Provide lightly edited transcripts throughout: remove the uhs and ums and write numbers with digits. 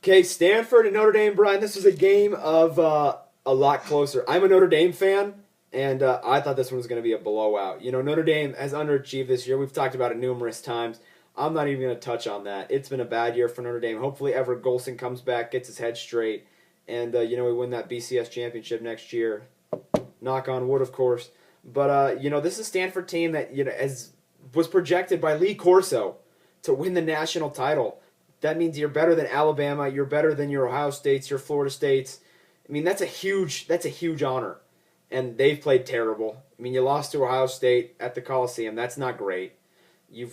Okay, Stanford and Notre Dame, Brian. This was a game of a lot closer. I'm a Notre Dame fan, and I thought this one was going to be a blowout. You know, Notre Dame has underachieved this year. We've talked about it numerous times. I'm not even going to touch on that. It's been a bad year for Notre Dame. Hopefully, Everett Golson comes back, gets his head straight, and we win that BCS championship next year. Knock on wood, of course. But this is a Stanford team that was projected by Lee Corso to win the national title. That means you're better than Alabama. You're better than your Ohio States, your Florida States. I mean, that's a huge honor, and they've played terrible. I mean, you lost to Ohio State at the Coliseum. That's not great. You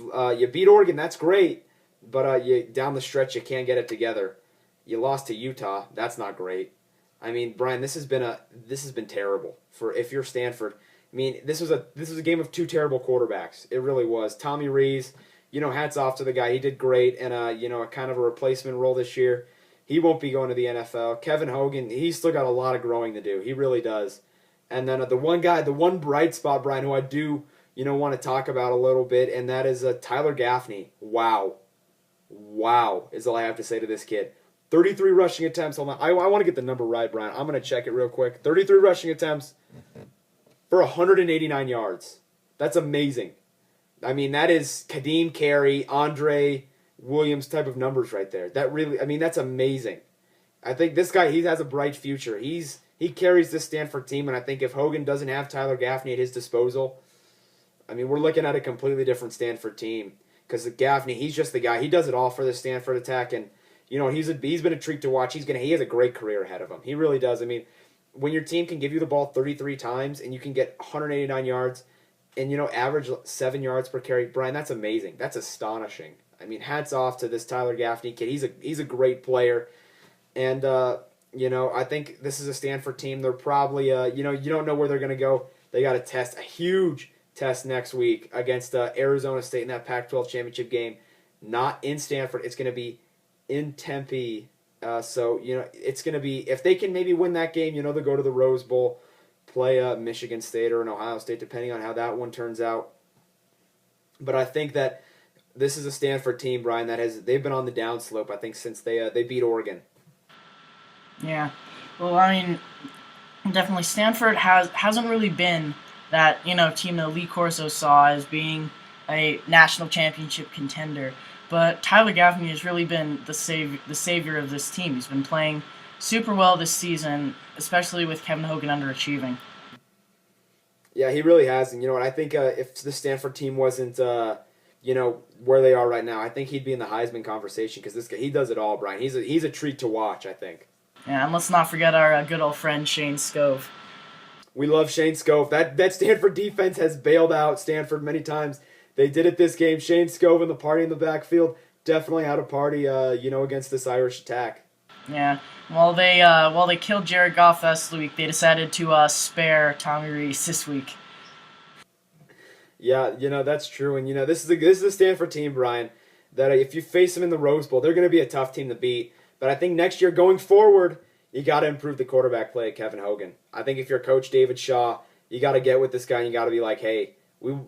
beat Oregon. That's great, but you down the stretch you can't get it together. You lost to Utah. That's not great. I mean, Brian, this has been terrible for if you're Stanford. I mean, this was a game of two terrible quarterbacks. It really was. Tommy Rees, hats off to the guy. He did great, and a kind of a replacement role this year. He won't be going to the NFL. Kevin Hogan, he's still got a lot of growing to do. He really does. And then the one bright spot, Brian, who I do want to talk about a little bit, and that is Tyler Gaffney. Wow is all I have to say to this kid. 33 rushing attempts. Hold on, I want to get the number right, Brian. I'm going to check it real quick. 33 rushing attempts for 189 yards. That's amazing. I mean, that is Kadeem Carey, Andre Williams type of numbers right there. That's amazing. I think this guy, he has a bright future. He carries this Stanford team, and I think if Hogan doesn't have Tyler Gaffney at his disposal, I mean, we're looking at a completely different Stanford team. Because Gaffney, he's just the guy. He does it all for the Stanford attack, and he's been a treat to watch. He has a great career ahead of him. He really does. I mean, when your team can give you the ball 33 times and you can get 189 yards and average 7 yards per carry, Brian, that's amazing. That's astonishing. I mean, hats off to this Tyler Gaffney kid. He's a great player, and I think this is a Stanford team. They're probably you don't know where they're going to go. They got a huge test next week against Arizona State in that Pac-12 championship game. Not in Stanford. It's going to be in Tempe. So it's going to be, if they can maybe win that game, they'll go to the Rose Bowl, play Michigan State or an Ohio State, depending on how that one turns out. But I think that this is a Stanford team, Brian, they've been on the downslope, I think, since they beat Oregon. Yeah. Well, I mean, definitely Stanford hasn't really been that, team that Lee Corso saw as being a national championship contender. But Tyler Gaffney has really been the savior of this team. He's been playing super well this season, especially with Kevin Hogan underachieving. Yeah, he really has. And I think if the Stanford team wasn't, where they are right now, I think he'd be in the Heisman conversation because this guy, he does it all, Brian. He's a treat to watch, I think. Yeah, and let's not forget our good old friend Shane Scove. We love Shane Scove. That Stanford defense has bailed out Stanford many times. They did it this game. Shane Scove and the party in the backfield definitely had a party, against this Irish attack. Yeah. While they killed Jared Goff last week, they decided to spare Tommy Rees this week. Yeah, that's true. And this is a Stanford team, Brian, that if you face them in the Rose Bowl, they're going to be a tough team to beat. But I think next year going forward, you got to improve the quarterback play at Kevin Hogan. I think if you're Coach David Shaw, you got to get with this guy and you got to be like, hey,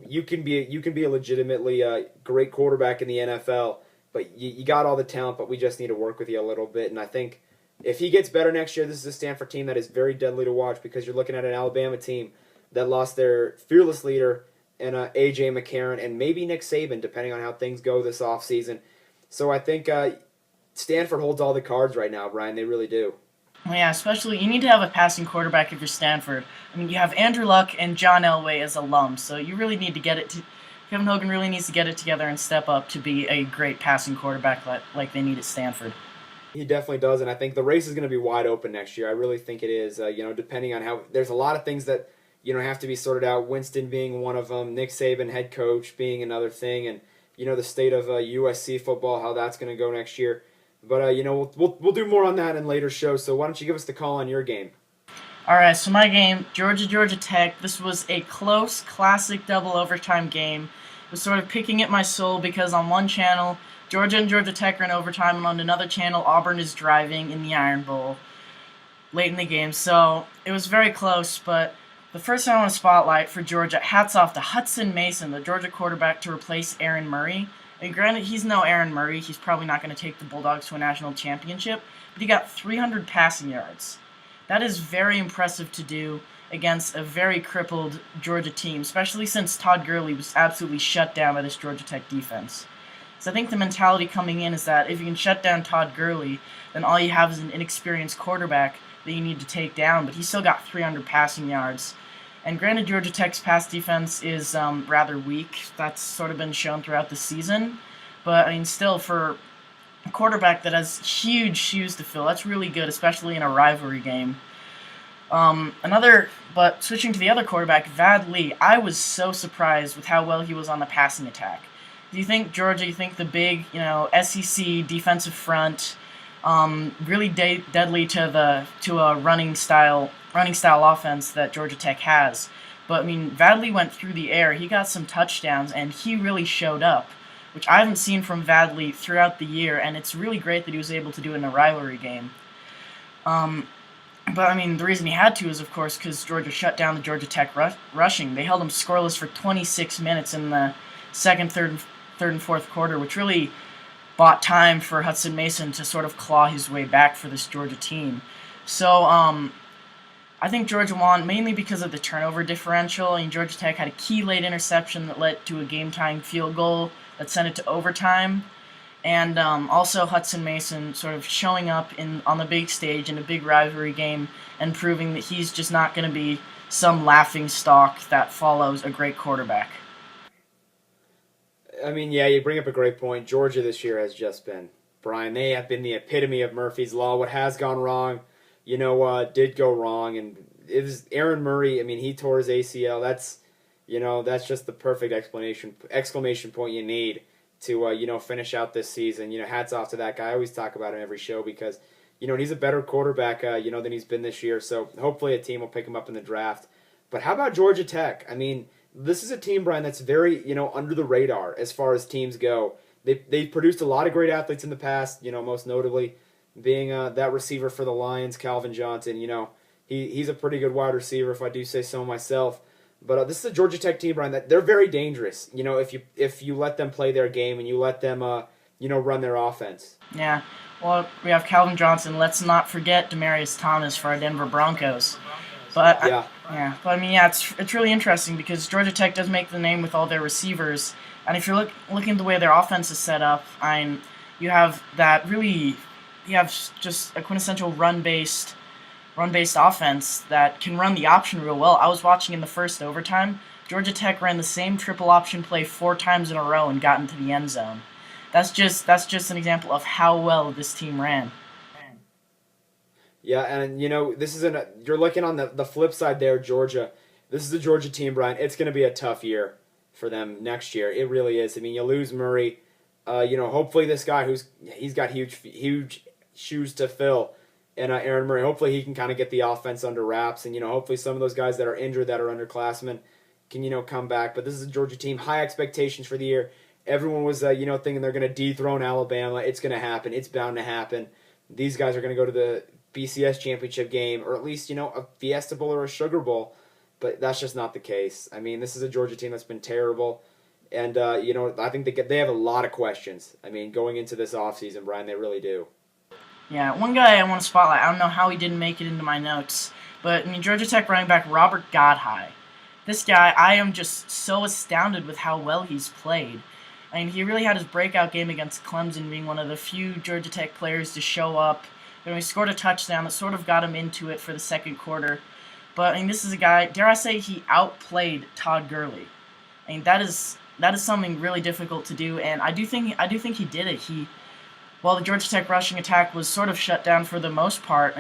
you can be a legitimately great quarterback in the NFL, but you got all the talent, but we just need to work with you a little bit. And I think if he gets better next year, this is a Stanford team that is very deadly to watch because you're looking at an Alabama team that lost their fearless leader and A.J. McCarron and maybe Nick Saban, depending on how things go this offseason. So I think Stanford holds all the cards right now, Brian. They really do. Yeah, especially you need to have a passing quarterback if you're Stanford. I mean, you have Andrew Luck and John Elway as alums, so you really need to get it. Kevin Hogan really needs to get it together and step up to be a great passing quarterback like they need at Stanford. He definitely does, and I think the race is going to be wide open next year. I really think it is. Depending on how there's a lot of things that have to be sorted out. Winston being one of them, Nick Saban, head coach, being another thing, and the state of USC football, how that's going to go next year. But we'll do more on that in later shows. So why don't you give us the call on your game? All right, so my game, Georgia Tech. This was a close, classic double overtime game. It was sort of picking at my soul because on one channel, Georgia and Georgia Tech are in overtime, and on another channel, Auburn is driving in the Iron Bowl late in the game. So it was very close, but the first thing I want to spotlight for Georgia, hats off to Hudson Mason, the Georgia quarterback, to replace Aaron Murray. And granted, he's no Aaron Murray. He's probably not going to take the Bulldogs to a national championship, but he got 300 passing yards. That is very impressive to do against a very crippled Georgia team, especially since Todd Gurley was absolutely shut down by this Georgia Tech defense. So I think the mentality coming in is that if you can shut down Todd Gurley, then all you have is an inexperienced quarterback that you need to take down, but he still got 300 passing yards. And granted, Georgia Tech's pass defense is rather weak. That's sort of been shown throughout the season. But, I mean, still, for a quarterback that has huge shoes to fill, that's really good, especially in a rivalry game. But switching to the other quarterback, Vad Lee, I was so surprised with how well he was on the passing attack. Do you think Georgia, you think the big, SEC defensive front, really deadly to a running style offense that Georgia Tech has? But I mean, Vad Lee went through the air. He got some touchdowns, and he really showed up, which I haven't seen from Vad Lee throughout the year. And it's really great that he was able to do it in a rivalry game. But, I mean, the reason he had to is, of course, because Georgia shut down the Georgia Tech rushing. They held them scoreless for 26 minutes in the second, third, and fourth quarter, which really bought time for Hudson Mason to sort of claw his way back for this Georgia team. So, I think Georgia won mainly because of the turnover differential. I mean, Georgia Tech had a key late interception that led to a game-tying field goal that sent it to overtime. And also Hudson Mason sort of showing up on the big stage in a big rivalry game and proving that he's just not going to be some laughing stock that follows a great quarterback. I mean, yeah, you bring up a great point. Georgia this year has just been, Brian, they have been the epitome of Murphy's Law. What has gone wrong, did go wrong. And it was Aaron Murray. I mean, he tore his ACL. That's just the perfect exclamation point you need to finish out this season. Hats off to that guy. I always talk about him every show because he's a better quarterback than he's been this year. So hopefully a team will pick him up in the draft. But how about Georgia Tech? I mean, this is a team, Brian, that's very under the radar as far as teams go. They've produced a lot of great athletes in the past. Most notably being that receiver for the Lions, Calvin Johnson. He's a pretty good wide receiver if I do say so myself. But this is a Georgia Tech team, Brian, that they're very dangerous. If you let them play their game and you let them, run their offense. Yeah. Well, we have Calvin Johnson. Let's not forget Demaryius Thomas for our Denver Broncos. But it's really interesting because Georgia Tech does make the name with all their receivers, and if you're looking at the way their offense is set up, you have just a quintessential run-based offense that can run the option real well. I was watching in the first overtime. Georgia Tech ran the same triple option play 4 times in a row and got into the end zone. That's just an example of how well this team ran. Yeah, and you're looking on the flip side there, Georgia. This is a Georgia team, Brian. It's going to be a tough year for them next year. It really is. I mean, you lose Murray. Hopefully this guy he's got huge shoes to fill. And Aaron Murray, hopefully he can kind of get the offense under wraps. And, hopefully some of those guys that are injured, that are underclassmen, can, come back. But this is a Georgia team. High expectations for the year. Everyone was, thinking they're going to dethrone Alabama. It's going to happen. It's bound to happen. These guys are going to go to the BCS championship game, or at least, a Fiesta Bowl or a Sugar Bowl. But that's just not the case. I mean, this is a Georgia team that's been terrible. And, I think they have a lot of questions. I mean, going into this offseason, Brian, they really do. Yeah, one guy I want to spotlight, I don't know how he didn't make it into my notes, but Georgia Tech running back Robert Godhigh. This guy, I am just so astounded with how well he's played. He really had his breakout game against Clemson, being one of the few Georgia Tech players to show up. He scored a touchdown that sort of got him into it for the second quarter. But this is a guy, dare I say, he outplayed Todd Gurley. That is something really difficult to do, and I do think he did it. While the Georgia Tech rushing attack was sort of shut down for the most part,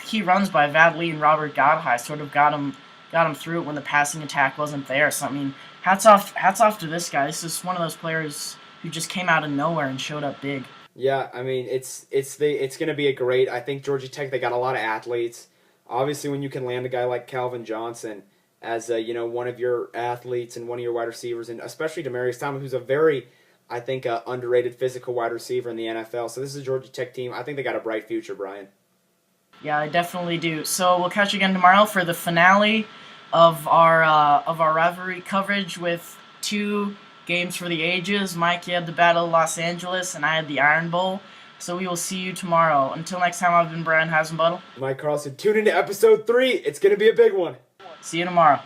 key runs by Vad Lee and Robert Godhigh sort of got him through it when the passing attack wasn't there. So hats off to this guy. This is one of those players who just came out of nowhere and showed up big. Yeah, it's going to be a great. I think Georgia Tech, they got a lot of athletes. Obviously, when you can land a guy like Calvin Johnson as one of your athletes and one of your wide receivers, and especially Demaryius Thomas, who's a very, I think, underrated physical wide receiver in the NFL. So this is a Georgia Tech team. I think they got a bright future, Brian. Yeah, I definitely do. So we'll catch you again tomorrow for the finale of our rivalry coverage with two games for the ages. Mike, you had the Battle of Los Angeles, and I had the Iron Bowl. So we will see you tomorrow. Until next time, I've been Brian Hasenbuttle. Mike Carlson, tune into episode 3. It's going to be a big one. See you tomorrow.